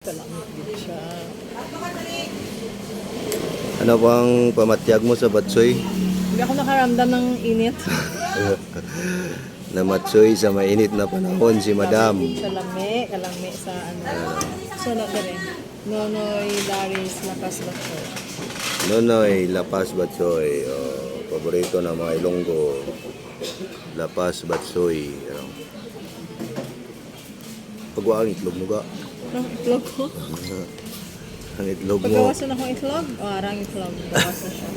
Kalamit din siya. Ano bang pamatyag mo sa batsoy? Hindi ako nakaramdam ng init. Na matsoy sa mainit na panahon si Madam. Kalami sa ano. So na rin. Nonoy Laris Lakas Batsoy. Nonoy Lapas Batsoy. Oh, paborito ng mga Ilonggo. Lapas Batsoy. Pagwa ang itlog mo ga. Ang itlog ko? Ang itlog mo. Pagkawasan akong itlog? O, arang itlog. Pagkawasan siya.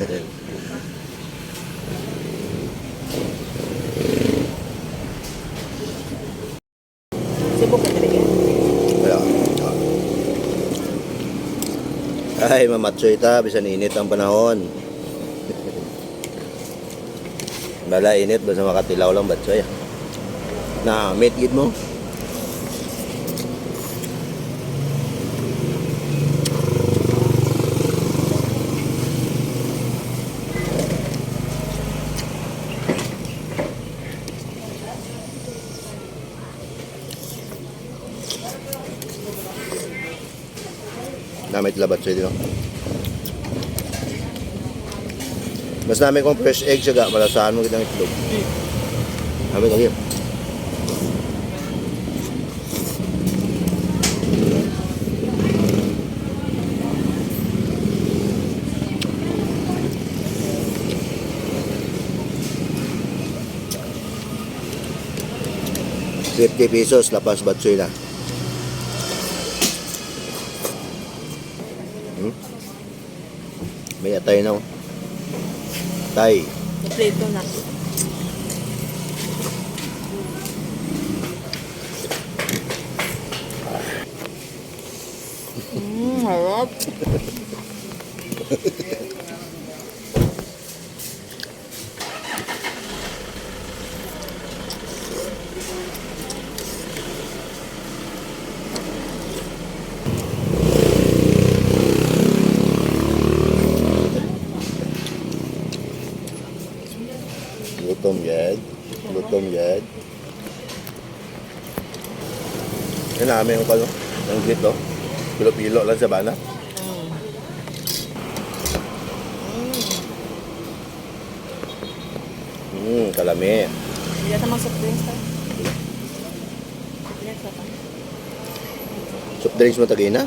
Subok ka talaga. Kaya, ay, mamatsoy ta. Bisan init ang panahon. Bala init. Basta makatilaw lang batsoy. Na, meet gid mo. Namit labat siya dito. Mas namin kung fresh egg siya, malasahan mo kitang itlog. Namit lagi. ₱50 lapas batsoy na. May atay na. Tay. Prito na. Harap. Gutom yan. Yan namin yung kalo. Ang grito. Pilo-pilo lang sa bana. Kalami. Hindi natin mga soft drinks tayo. Soft drinks mo tagay na?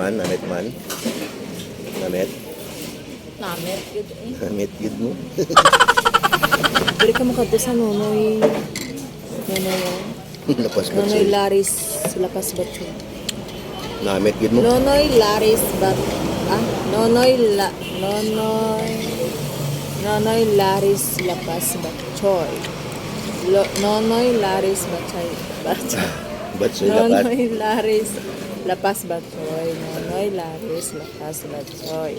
Namit man. Namit. Namit gid mo. Dili ka makadto sa Nonoy. Lapas Nonoy batsoy. Laris Lakas Batsoy. Namit gid mo. Nonoy Laris Lapas Batchoy. Nonoy Laris Batchoy. Batsoy lapas. Nonoy Laris Lapas Batchoy. Nonoy Laris Lapas Batchoy.